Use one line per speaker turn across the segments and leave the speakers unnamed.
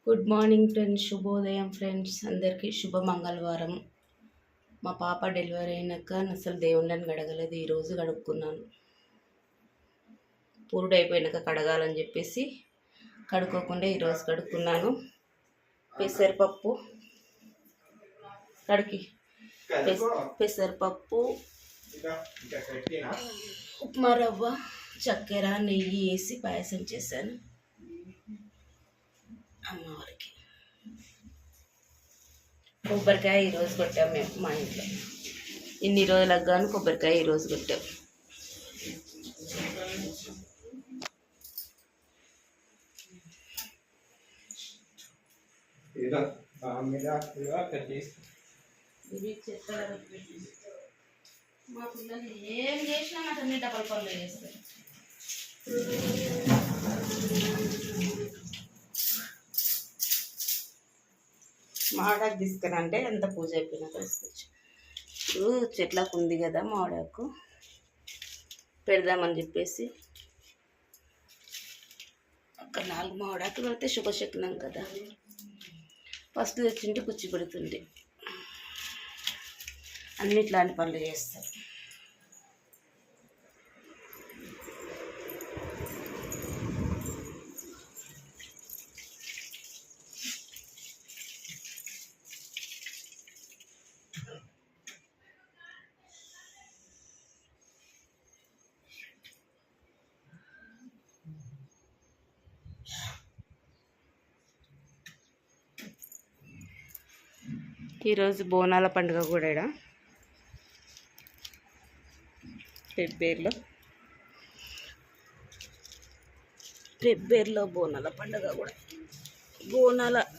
Good morning friends, శుభోదయం friends. అందరికీ శుభ మంగళవారం. మా పాప డెలివరీ అయినాక అసలు దేవుళ్ళని కడగలేదు. ఈరోజు కడుక్కున్నాను. పురుడు అయిపోయినాక కడగాలని చెప్పేసి కడుక్కోకుండా ఈరోజు కడుక్కున్నాను. పెసరపప్పు కడికి పెసరపప్పు, ఉప్మా రవ్వ, చక్కెర, నెయ్యి వేసి పాయసం చేశాను అమ్మవారికి. కొబ్బరికాయ ఈరోజు కొట్టాం మేము మా ఇంట్లో. ఇన్ని రోజులకు గాను కొబ్బరికాయ ఈరోజు కొట్టాం. మా పిల్లలు ఏం చేసినా నాకు అన్ని డబల్ పనులు చేస్తారు. మామిడాకు తీసుకురంటే ఎంత పూజ అయిపోయినా తీసుకొచ్చు. ఇప్పుడు చెట్లకు ఉంది కదా మామిడాకు, పెడదామని చెప్పేసి ఒక 4 మామిడాకు పెడితే శుభశకునం కదా. ఫస్ట్ తెచ్చింటే కూర్చి పెడుతుండే. అన్నిట్లాంటి పనులు చేస్తారు. ఈరోజు బోనాల పండుగ కూడా ఇక్కడ పెబ్బేర్లో బోనాల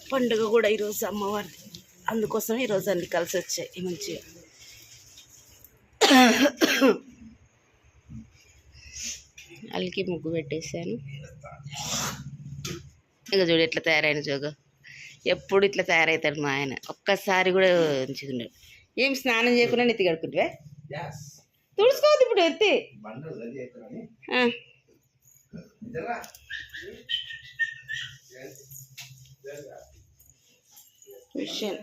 పండుగ కూడా ఈరోజు అమ్మవారి. అందుకోసం ఈరోజు అన్ని కలిసి వచ్చాయి మంచిగా. అల్లికి ముగ్గు పెట్టేశాను. ఇక చూడు ఎట్లా తయారైన జోగ. ఎప్పుడు ఇట్లా తయారవుతాడు మా ఆయన. ఒక్కసారి కూడా ఉంచుకున్నాడు. ఏం స్నానం చేయకుండా నెత్తి కడుకుంటే తుడుచుకోవద్దు ఇప్పుడు ఎత్తి. మిషన్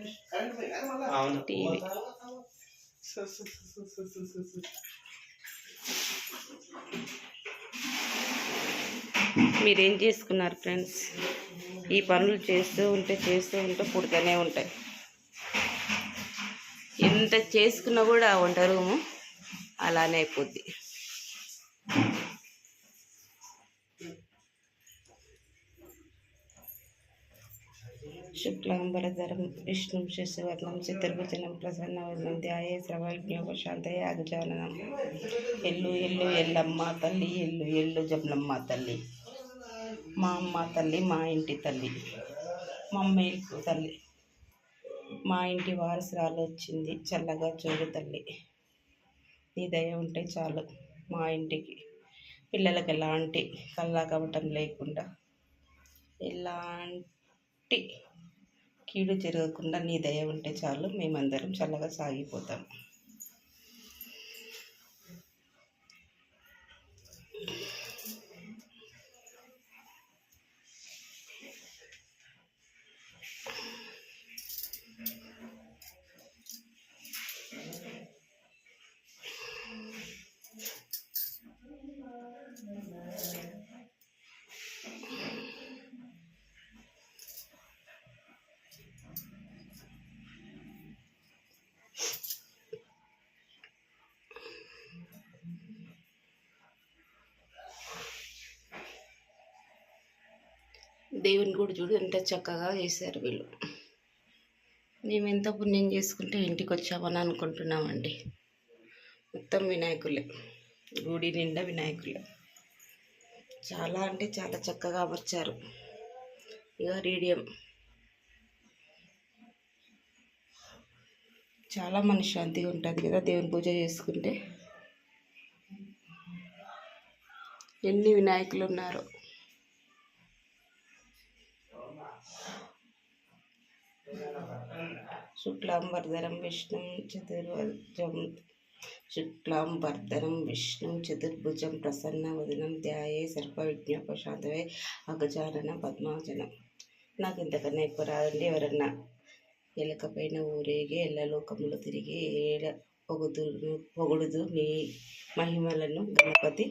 టీవీ మీరేం చేసుకున్నారు ఫ్రెండ్స్? ఈ పనులు చేస్తూ ఉంటే పుడుతూనే ఉంటాయి. ఎంత చేసుకున్నా కూడా వంట రూము అలానే అయిపోద్ది. శుక్లాంబరధరం విష్ణుం శశివర్ణం చతుర్భుజనం ప్రసన్నవదనం ధ్యాయే సర్వజ్ఞోపశాంతయే అగజాననం. ఎల్లు ఎల్లు ఎల్లమ్మ తల్లి, ఎల్లు ఎల్లు జమ్లమ్మ తల్లి, మా అమ్మ తల్లి, మా ఇంటి తల్లి, మా అమ్మేకు తల్లి, మా ఇంటి వారసురాలు వచ్చింది, చల్లగా చూడు తల్లి. నీ దయ ఉంటే చాలు మా ఇంటికి. పిల్లలకి ఎలాంటి కల్లా కవటం లేకుండా, ఎలాంటి కీడు జరగకుండా నీ దయ ఉంటే చాలు. మేమందరం చల్లగా సాగిపోతాం. దేవుని కూడా చూడు ఎంత చక్కగా చేశారు వీళ్ళు. మేము ఎంత పుణ్యం చేసుకుంటే ఇంటికి వచ్చామని అనుకుంటున్నామండి. మొత్తం వినాయకులే, గుడి నిండా వినాయకులే. చాలా అంటే చాలా చక్కగా అమర్చారు. ఇక రేడియం చాలా మనశ్శాంతిగా ఉంటుంది కదా దేవుని పూజ చేసుకుంటే. ఎన్ని వినాయకులు ఉన్నారు. శుక్లాంబరధరం విష్ణుం చతుర్భుజం ప్రసన్నవదనం ధ్యాయే సర్వవిఘ్నోపశాంతయే అగజానన పద్మాసనం. నాకు ఇంతకన్నా ఎక్కువ రాదండి. ఎవరన్నా ఎలకపోయిన ఊరేగి ఎల్లలోకములు తిరిగి పొగుడుదు నీ మహిమలను గణపతి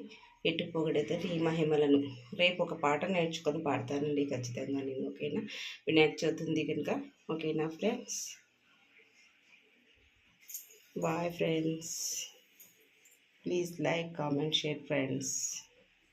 ఎటు పొగడేదో నీ మహిమలను. రేపు ఒక పాట నేర్చుకొని పాడతానండి ఖచ్చితంగా నేను. ఓకేనా, వినాయక చవితి ఉంది కనుక. ఓకేనా friends, bye friends. Please like, comment, share friends.